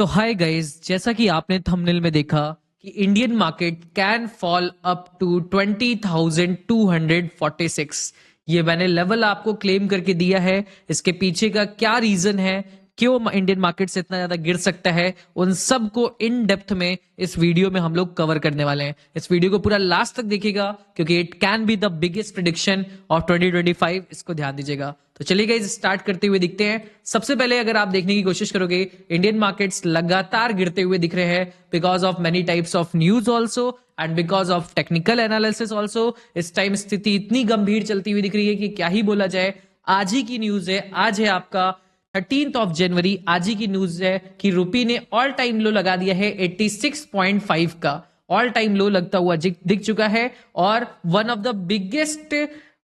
तो hi guys, जैसा कि आपने थंबनेल में देखा कि Indian market can fall up to 20,246। ये मैंने लेवल आपको क्लेम करके दिया है। इसके पीछे का क्या रीजन है, क्यों इंडियन मार्केट से इतना ज्यादा गिर सकता है, उन सब को इन डेप्थ में इस वीडियो में हम लोग कवर करने वाले हैं। इस वीडियो को पूरा लास्ट तक देखिएगा क्योंकि it can be the biggest prediction of 2025। इसको ध्यान दीजिएगा। तो चलिए गाइस, स्टार्ट करते हुए दिखते हैं। सबसे पहले अगर आप देखने की कोशिश करोगे, इंडियन मार्केट्स लगातार गिरते हुए दिख रहे हैं because of many types of news also and because of technical analysis also. इस टाइम स्थिति इतनी गंभीर चलती हुई दिख रही है कि क्या ही बोला जाए। आज ही की न्यूज है, आज है आपका 13 जनवरी। आज ही की न्यूज है कि रुपी ने ऑल टाइम लो लगा दिया है 86.5 का। ऑल टाइम लो लगता हुआ दिख चुका है और वन ऑफ द बिगेस्ट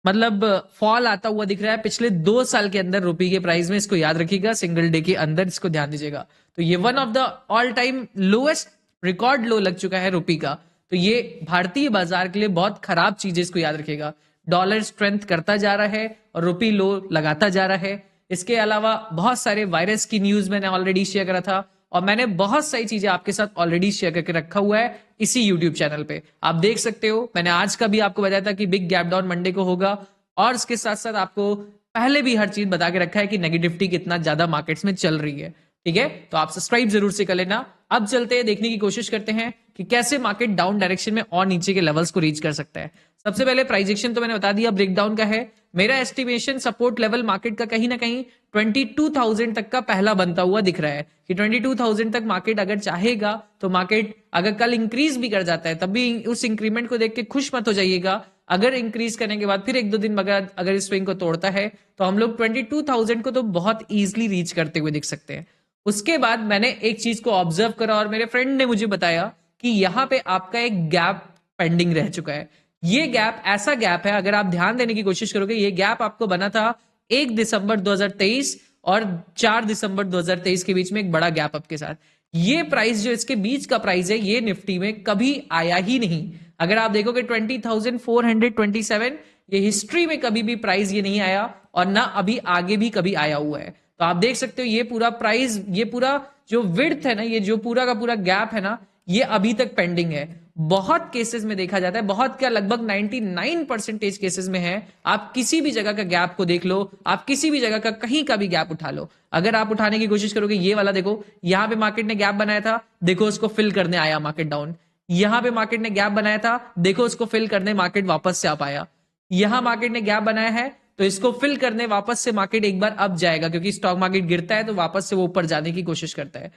मतलब फॉल आता हुआ दिख रहा है पिछले 2 साल के अंदर रुपी के प्राइस में। इसको याद रखिएगा, सिंगल डे के अंदर, इसको ध्यान दीजिएगा। तो ये one of the all time lowest record लो लग चुका है रुपी का। तो ये भारतीय बाजार के लिए बहुत खराब चीज है, इसको याद रखिएगा। डॉलर स्ट्रेंथ करता जा रहा है और रुपी लो लगाता जा रहा है। इसके अलावा बहुत सारे वायरस की न्यूज मैंने ऑलरेडी शेयर करा था और मैंने बहुत सारी चीजें आपके साथ ऑलरेडी शेयर करके रखा हुआ है इसी यूट्यूब चैनल पे, आप देख सकते हो। मैंने आज का भी आपको बताया था कि बिग गैप डाउन मंडे को होगा और इसके साथ साथ आपको पहले भी हर चीज बता के रखा है कि नेगेटिविटी कितना ज्यादा मार्केट्स में चल रही है। ठीक है, तो आप सब्सक्राइब जरूर से कर लेना। अब चलते हैं, देखने की कोशिश करते हैं कि कैसे मार्केट डाउन डायरेक्शन में और नीचे के लेवल्स को रीच कर सकता है। सबसे पहले प्राइजेक्शन तो मैंने बता दिया, ब्रेकडाउन का है। मेरा एस्टिमेशन सपोर्ट लेवल मार्केट का कहीं ना कहीं 22,000 तक का पहला बनता हुआ दिख रहा है कि 22,000 तक मार्केट अगर चाहेगा तो मार्केट अगर कल इंक्रीज भी कर जाता है तब भी उस इंक्रीमेंट को देख के खुश मत हो जाइएगा। अगर इंक्रीज करने के बाद फिर 1-2 दिन अगर इस स्विंग को तोड़ता है तो हम लोग 22,000 को तो बहुत ईजिली रीच करते हुए दिख सकते हैं। उसके बाद मैंने एक चीज को ऑब्जर्व करा और मेरे फ्रेंड ने मुझे बताया कि यहां पे आपका एक गैप पेंडिंग रह चुका है। ये गैप ऐसा गैप है, अगर आप ध्यान देने की कोशिश करोगे, ये गैप आपको बना था 1 दिसंबर 2023 और 4 दिसंबर 2023 के बीच में, एक बड़ा गैप अप के साथ। ये प्राइस जो इसके बीच का प्राइस है, ये निफ्टी में कभी आया ही नहीं। अगर आप देखोगे 20,427, ये हिस्ट्री में कभी भी प्राइस ये नहीं आया और ना अभी आगे भी कभी आया हुआ है। तो आप देख सकते हो ये पूरा प्राइस, ये पूरा जो विड्थ है ना, ये जो पूरा का पूरा गैप है ना, ये अभी तक पेंडिंग है। बहुत केसेस में देखा जाता है, बहुत क्या, लगभग 99% केसेस में है। आप किसी भी जगह का गैप को देख लो, आप किसी भी जगह का कहीं का भी गैप उठा लो, अगर आप उठाने की कोशिश करोगे, ये वाला देखो, यहां पे मार्केट ने गैप बनाया था, देखो उसको फिल करने आया मार्केट डाउन। यहां पे मार्केट ने गैप बनाया था, देखो उसको फिल करने मार्केट वापस से आ पाया। यहां मार्केट ने गैप बनाया है तो इसको फिल करने वापस से मार्केट एक बार अप जाएगा, क्योंकि स्टॉक मार्केट गिरता है तो वापस से वो ऊपर जाने की कोशिश करता है।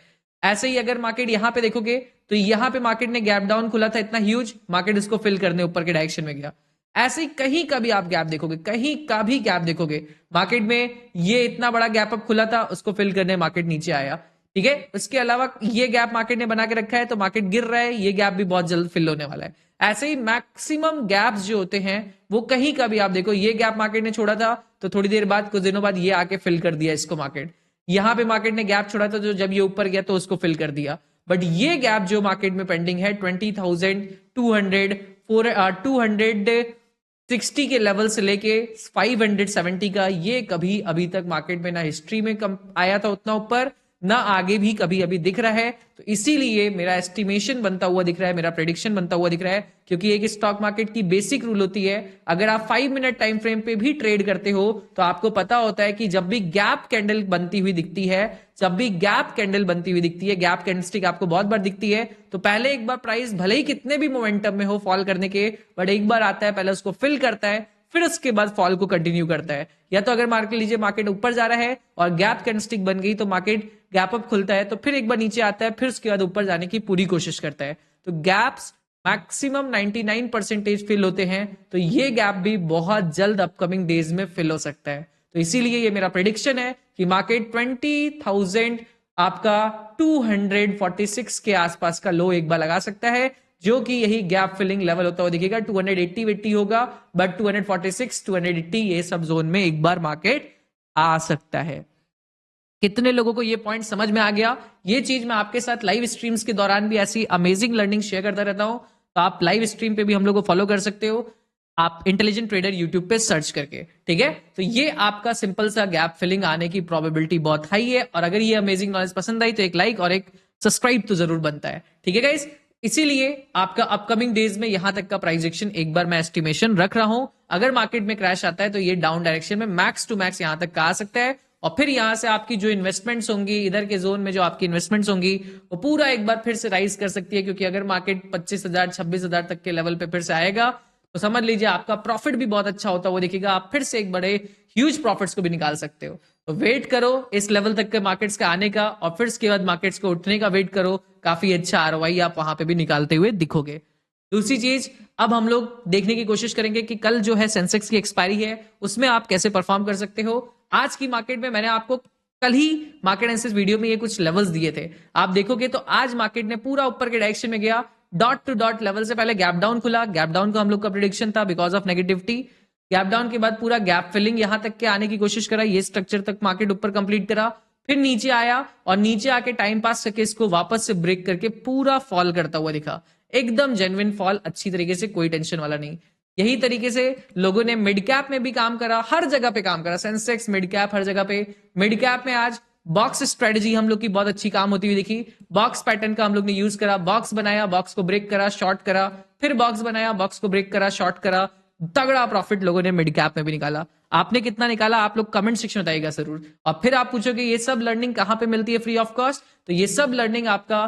ऐसे ही अगर मार्केट यहां पे देखोगे तो यहां पे मार्केट ने गैप डाउन खुला था इतना ह्यूज, मार्केट इसको फिल करने ऊपर के डायरेक्शन में गया। ऐसे ही कहीं का भी आप गैप देखोगे, कहीं का भी गैप देखोगे मार्केट में, ये इतना बड़ा गैप अप खुला था, उसको फिल करने मार्केट नीचे आया। ठीक है, उसके अलावा ये गैप मार्केट ने बना के रखा है तो मार्केट गिर रहा है, ये गैप भी बहुत जल्द फिल होने वाला है। ऐसे ही मैक्सिमम गैप्स जो होते हैं वो कहीं का भी आप देखो, ये गैप मार्केट ने छोड़ा था तो थोड़ी देर बाद, कुछ दिनों बाद ये आके फिल कर दिया इसको मार्केट। यहां पे मार्केट ने गैप छोड़ा था तो जब ये ऊपर गया तो उसको फिल कर दिया। बट ये गैप जो मार्केट में पेंडिंग है 20,200 260 के लेवल से लेके 570 का, ये कभी अभी तक मार्केट में ना हिस्ट्री में कम आया था उतना ऊपर, ना आगे भी कभी अभी दिख रहा है। तो इसीलिए मेरा एस्टिमेशन बनता हुआ दिख रहा है, मेरा प्रेडिक्शन बनता हुआ दिख रहा है, क्योंकि एक स्टॉक मार्केट की बेसिक रूल होती है, अगर आप 5 मिनट टाइम फ्रेम पे भी ट्रेड करते हो तो आपको पता होता है कि जब भी गैप कैंडल बनती हुई दिखती है, जब भी गैप कैंडल बनती हुई दिखती है, गैप कैंडलस्टिक आपको बहुत बार दिखती है, तो पहले एक बार प्राइस भले ही कितने भी मोमेंटम में हो फॉल करने के, बट एक बार आता है, पहले उसको फिल करता है, फिर उसके बाद फॉल को कंटिन्यू करता है। या तो अगर मार्केट लीजिए, मार्केट ऊपर जा रहा है और गैप कैंडलस्टिक बन गई तो मार्केट गैप अप खुलता है, तो फिर एक बार नीचे आता है, फिर उसके बाद ऊपर जाने की पूरी कोशिश करता है। तो गैप्स मैक्सिमम 99% फिल होते हैं, तो ये गैप भी बहुत जल्द अपकमिंग डेज में फिल हो सकता है। तो इसीलिए ये मेरा प्रेडिक्शन है कि मार्केट 20,000 आपका 246 के आसपास का लो एक बार लगा सकता है, जो कि यही गैप फिलिंग लेवल होता हुआ दिखेगा। 280 होगा, बट 246 280 ये सब जोन में एक बार मार्केट आ सकता है। कितने लोगों को ये पॉइंट समझ में आ गया? ये चीज मैं आपके साथ लाइव स्ट्रीम्स के दौरान भी ऐसी अमेजिंग लर्निंग शेयर करता रहता हूं, तो आप लाइव स्ट्रीम पे भी हम लोग को फॉलो कर सकते हो, आप इंटेलिजेंट ट्रेडर यूट्यूब पे सर्च करके। ठीक है, तो ये आपका सिंपल सा गैप फिलिंग आने की प्रोबेबिलिटी बहुत हाई है। और अगर ये अमेजिंग नॉलेज पसंद आई तो एक लाइक और एक सब्सक्राइब तो जरूर बनता है। ठीक है गाइस, इसीलिए आपका अपकमिंग डेज में यहां तक का प्राइस एक्शन एक बार मैं एस्टिमेशन रख रहा हूं। अगर मार्केट में क्रैश आता है तो ये डाउन डायरेक्शन में मैक्स टू मैक्स यहां तक का आ सकता है, और फिर यहां से आपकी जो इन्वेस्टमेंट्स होंगी, इधर के जोन में जो आपकी इन्वेस्टमेंट्स होंगी, वो पूरा एक बार फिर से राइज कर सकती है, क्योंकि अगर मार्केट 25,000 26,000 तक के लेवल पे फिर से आएगा तो समझ लीजिए आपका प्रॉफिट भी बहुत अच्छा होता हुआ दिखेगा, आप फिर से एक बड़े ह्यूज प्रॉफिट्स को भी निकाल सकते हो। तो वेट करो इस लेवल तक के मार्केट्स का आने का, और फिर इसके बाद मार्केट्स को उठने का वेट करो, काफी अच्छा आरओआई आप वहां पे भी निकालते हुए दिखोगे। दूसरी चीज, अब हम लोग देखने की कोशिश करेंगे कि कल जो है सेंसेक्स की एक्सपायरी है, उसमें आप कैसे परफॉर्म कर सकते हो। आज की मार्केट में मैंने आपको कल ही मार्केट एनालिसिस वीडियो में ये कुछ लेवल्स दिए थे, आप देखोगे तो आज मार्केट ने पूरा ऊपर के डायरेक्शन में गया, डॉट टू डॉट लेवल से पहले गैप डाउन खुला, गैप डाउन का हम लोग का प्रेडिक्शन था because of negativity, gap down के बाद पूरा गैप फिलिंग यहां तक के आने की कोशिश करा, ये स्ट्रक्चर तक मार्केट ऊपर कंप्लीट करा, फिर नीचे आया और नीचे आके टाइम पास करके इसको वापस से ब्रेक करके पूरा फॉल करता हुआ दिखा, एकदम जेन्युइन फॉल, अच्छी तरीके से, कोई टेंशन वाला नहीं। यही तरीके से लोगों ने मिड कैप में भी काम करा, हर जगह पे काम करा, सेंसेक्स मिड कैप हर जगह पे। मिड कैप में आज बॉक्स स्ट्रेटजी हम लोग की बहुत अच्छी काम होती हुई दिखी, बॉक्स पैटर्न का हम लोग ने यूज करा, बॉक्स बनाया, बॉक्स को ब्रेक करा, शॉर्ट करा, फिर बॉक्स बनाया, बॉक्स को ब्रेक करा, शॉर्ट करा, तगड़ा प्रॉफिट लोगों ने मिड कैप में भी निकाला। आपने कितना निकाला आप लोग कमेंट सेक्शन में बताइएगा जरूर। और फिर आप पूछोगे ये सब लर्निंग कहां पे मिलती है फ्री ऑफ कॉस्ट, तो ये सब लर्निंग आपका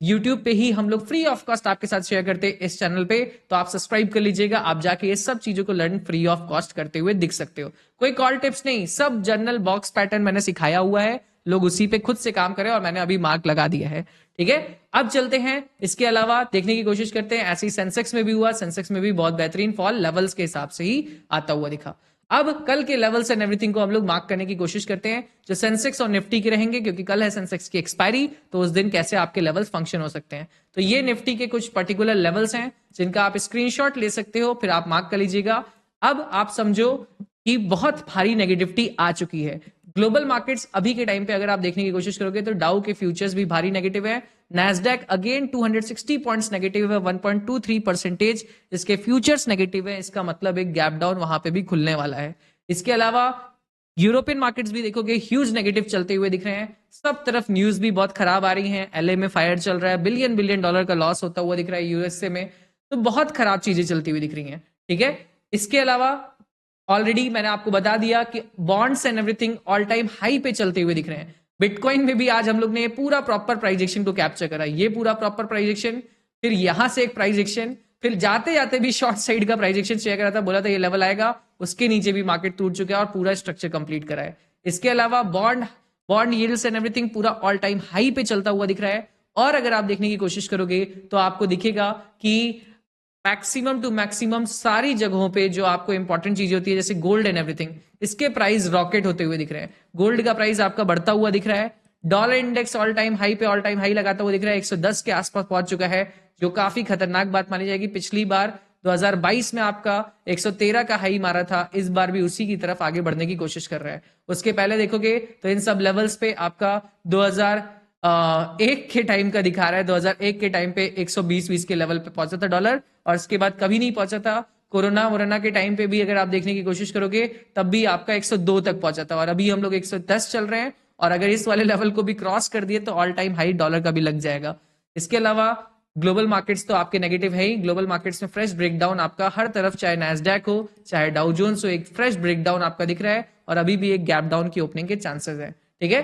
YouTube पे ही हम लोग फ्री ऑफ कॉस्ट आपके साथ शेयर करते हैं इस चैनल पे, तो आप सब्सक्राइब कर लीजिएगा, आप जाके ये सब चीजों को लर्न फ्री ऑफ कॉस्ट करते हुए दिख सकते हो। कोई कॉल टिप्स नहीं, सब जनरल बॉक्स पैटर्न मैंने सिखाया हुआ है, लोग उसी पे खुद से काम करें, और मैंने अभी मार्क लगा दिया है। ठीक है, अब चलते हैं, इसके अलावा देखने की कोशिश करते हैं, ऐसे ही सेंसेक्स में भी हुआ, सेंसेक्स में भी बहुत बेहतरीन फॉल लेवल्स के हिसाब से ही आता हुआ दिखा। अब कल के लेवल्स एंड एवरीथिंग को हम लोग मार्क करने की कोशिश करते हैं, जो सेंसेक्स और निफ्टी के रहेंगे, क्योंकि कल है सेंसेक्स की एक्सपायरी, तो उस दिन कैसे आपके लेवल्स फंक्शन हो सकते हैं। तो ये निफ्टी के कुछ पर्टिकुलर लेवल्स हैं जिनका आप स्क्रीनशॉट ले सकते हो, फिर आप मार्क कर लीजिएगा। अब आप समझो कि बहुत भारी नेगेटिविटी आ चुकी है ग्लोबल मार्केट्स अभी के टाइम पे, अगर आप देखने की कोशिश करोगे तो डाउ के फ्यूचर्स भी भारी नेगेटिव है, नैस्डैक अगेन 260 पॉइंट्स नेगेटिव है, 1.23%, इसके फ्यूचर्स नेगेटिव है, इसका मतलब एक गैप डाउन वहां पे भी खुलने वाला है। इसके अलावा यूरोपियन मार्केट्स भी देखोगे ह्यूज नेगेटिव चलते हुए दिख रहे हैं, सब तरफ न्यूज भी बहुत खराब आ रही है, एलए में फायर चल रहा है, बिलियन बिलियन डॉलर का लॉस होता हुआ दिख रहा है यूएसए में, तो बहुत खराब चीजें चलती हुई दिख रही हैं। ठीक है, इसके अलावा ऑलरेडी मैंने आपको बता दिया कि bonds and everything all time high पे चलते हुए दिख रहे हैं। बिटकॉइन में भी आज हम लोग ने पूरा प्रॉपर प्राइजेक्शन को कैप्चर करा, ये पूरा प्रॉपर प्राइजेक्शन, फिर यहां से एक प्राइजेक्शन, फिर जाते जाते भी शॉर्ट साइड का प्राइजेक्शन शेयर करा था, बोला था ये लेवल आएगा, उसके नीचे भी मार्केट टूट चुका है और पूरा स्ट्रक्चर कंप्लीट करा है। इसके अलावा बॉन्ड यील्ड्स एंड एवरीथिंग पूरा ऑल टाइम हाई पे चलता हुआ दिख रहा है, और अगर आप देखने की कोशिश करोगे तो आपको दिखेगा कि मैक्सिमम टू मैक्सिमम सारी जगहों पे जो आपको इंपॉर्टेंट चीजें होती है, जैसे गोल्ड एंड एवरीथिंग, इसके प्राइस रॉकेट होते हुए दिख रहे हैं, गोल्ड का प्राइस आपका बढ़ता हुआ दिख रहा है, dollar index all time high पे ऑल टाइम हाई लगाता हुआ दिख रहा है, 110 के आसपास पहुंच चुका है, जो काफी खतरनाक बात मानी जाएगी। पिछली बार 2022 में आपका 113 का हाई मारा था, इस बार भी उसी की तरफ आगे बढ़ने की कोशिश कर रहा है। उसके पहले देखोगे तो इन सब लेवल्स पे आपका 2001 के टाइम का दिखा रहा है, 2001 के टाइम पे 120 के लेवल पे पहुंचा था डॉलर, और इसके बाद कभी नहीं पहुंचा था। कोरोना के टाइम पे भी अगर आप देखने की कोशिश करोगे तब भी आपका 102 तक पहुंचा था, और अभी हम लोग 110 चल रहे हैं, और अगर इस वाले लेवल को भी क्रॉस कर दिए तो ऑल टाइम हाई डॉलर का भी लग जाएगा। इसके अलावा ग्लोबल मार्केट्स तो आपके नेगेटिव है ही, ग्लोबल मार्केट्स में फ्रेश ब्रेकडाउन आपका हर तरफ, चाहे नैस्डैक हो चाहे डाउ जोन्स हो, एक फ्रेश ब्रेकडाउन आपका दिख रहा है, और अभी भी एक गैप डाउन की ओपनिंग के चांसेस है। ठीक है,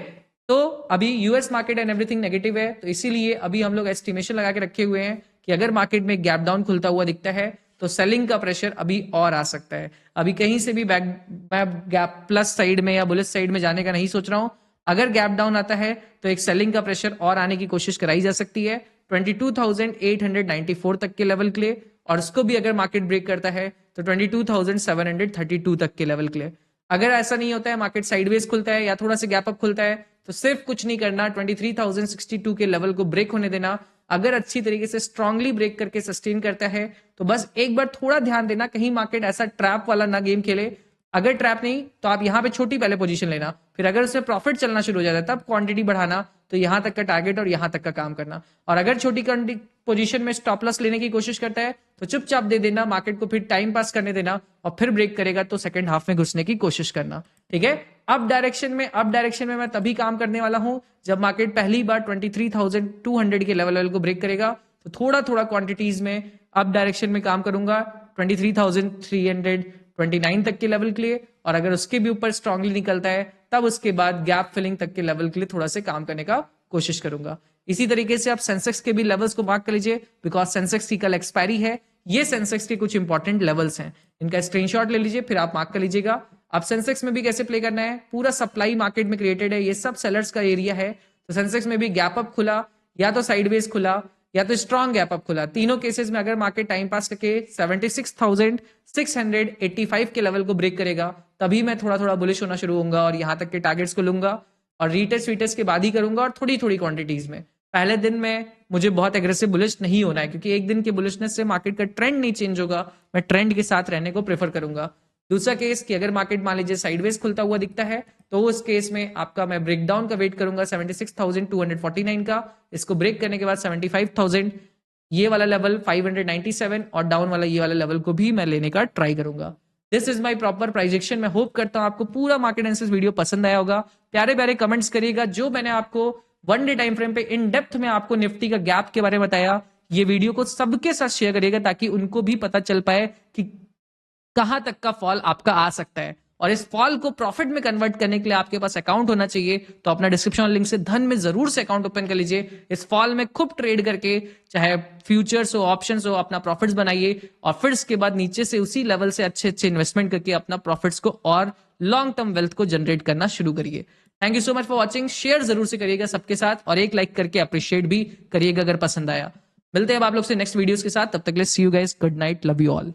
तो अभी US market and everything negative है, तो इसीलिए अभी हम लोग एस्टिमेशन लगा के रखे हुए हैं कि अगर मार्केट में गैप डाउन खुलता हुआ दिखता है तो सेलिंग का प्रेशर अभी और आ सकता है। अभी कहीं से भी मैं गैप प्लस साइड में या बुलिश साइड में जाने का नहीं सोच रहा हूं, अगर गैप डाउन आता है तो एक सेलिंग का प्रेशर और आने की कोशिश कराई जा सकती है 22,894 तक के लेवल के लिए, और उसको भी अगर मार्केट ब्रेक करता है तो 22,732 तक के लेवल के लिए। अगर ऐसा नहीं होता है, मार्केट साइडवेज खुलता है या थोड़ा सा गैप अप खुलता है, तो सिर्फ कुछ नहीं करना, 23,062 के लेवल को ब्रेक होने देना। अगर अच्छी तरीके से स्ट्रांगली ब्रेक करके सस्टेन करता है तो बस एक बार थोड़ा ध्यान देना, कहीं मार्केट ऐसा ट्रैप वाला ना गेम खेले। अगर ट्रैप नहीं तो आप यहां पे छोटी पहले पोजीशन लेना, फिर अगर उसमें प्रॉफिट चलना शुरू हो जाता है तब क्वांटिटी बढ़ाना, तो यहां तक का टारगेट और यहां तक का काम करना। और अगर छोटी पोजीशन में स्टॉप लॉस लेने की कोशिश करता है तो चुपचाप दे देना, मार्केट को फिर टाइम पास करने देना, और फिर ब्रेक करेगा तो सेकंड हाफ में घुसने की कोशिश करना। ठीक है, अप डायरेक्शन में मैं तभी काम करने वाला हूं जब मार्केट पहली बार 23,200 के लेवल को ब्रेक करेगा, तो थोड़ा थोड़ा क्वांटिटीज में अप डायरेक्शन में काम करूंगा 23,329 तक के लेवल के लिए, और अगर उसके भी ऊपर स्ट्रांगली निकलता है तब उसके बाद गैप फिलिंग तक के लेवल के लिए थोड़ा सा काम करने का कोशिश करूंगा। इसी तरीके से आप सेंसेक्स के भी लेवल्स को मार्क कर लीजिए, बिकॉज सेंसेक्स की कल एक्सपायरी है। ये सेंसेक्स के कुछ इंपॉर्टेंट लेवल्स हैं, इनका स्क्रीनशॉट ले लीजिए, फिर आप मार्क कर लीजिएगा। अब सेंसेक्स में भी कैसे प्ले करना है, पूरा सप्लाई मार्केट में क्रिएटेड है, ये सब सेलर्स का एरिया है, तो सेंसेक्स में भी गैप अप खुला या तो साइडवेज खुला या तो स्ट्रॉन्ग गैप अप खुला, तीनों केसेस में अगर मार्केट टाइम पास करके 76,685 के लेवल को ब्रेक करेगा तभी मैं थोड़ा थोड़ा बुलिश होना शुरू होऊंगा और यहां तक के टारगेट्स को लूंगा, और रीटेस्ट वीटेस्ट के बाद ही करूंगा, और थोड़ी थोड़ी क्वांटिटीज में। पहले दिन में मुझे बहुत एग्रेसिव बुलिश नहीं होना है, क्योंकि एक दिन के बुलिशनेस से मार्केट का ट्रेंड नहीं चेंज होगा, मैं ट्रेंड के साथ रहने को प्रेफर करूंगा। दूसरा केस कि अगर मार्केट मान लीजिए साइडवेज खुलता हुआ दिखता है, तो उस केस में आपका मैं ब्रेकडाउन का वेट करूंगा 76,249 का, इसको ब्रेक करने के बाद 75,000 ये वाला लेवल 597 और डाउन वाला ये वाला लेवल को भी मैं लेने का ट्राई करूंगा। This is my proper projection. मैं होप करता हूं आपको पूरा मार्केट एनालिसिस वीडियो पसंद आया होगा। प्यारे प्यारे कमेंट्स करिएगा। जो मैंने आपको वन डे टाइम फ्रेम पे इन डेप्थ में आपको निफ्टी का गैप के बारे में बताया, ये वीडियो को सबके साथ शेयर करिएगा ताकि उनको भी पता चल पाए कि कहां तक का फॉल आपका आ सकता है, और इस फॉल को प्रॉफिट में कन्वर्ट करने के लिए आपके पास अकाउंट होना चाहिए। तो अपना डिस्क्रिप्शन लिंक से धन में जरूर से अकाउंट ओपन कर लीजिए। इस फॉल में खूब ट्रेड करके, चाहे फ्यूचर्स हो ऑप्शंस हो, अपना प्रॉफिट्स बनाइए, और फिर इसके बाद नीचे से उसी लेवल से अच्छे अच्छे इन्वेस्टमेंट करके अपना प्रॉफिट्स को और लॉन्ग टर्म वेल्थ को जनरेट करना शुरू करिए। Thank you so much for watching. Share जरूर से करिएगा सबके साथ, और एक लाइक करके अप्रिशिएट भी करिएगा अगर पसंद आया। मिलते हैं अब आप लोग से नेक्स्ट वीडियोस के साथ, तब तक के लिए see you guys, good night, love you all.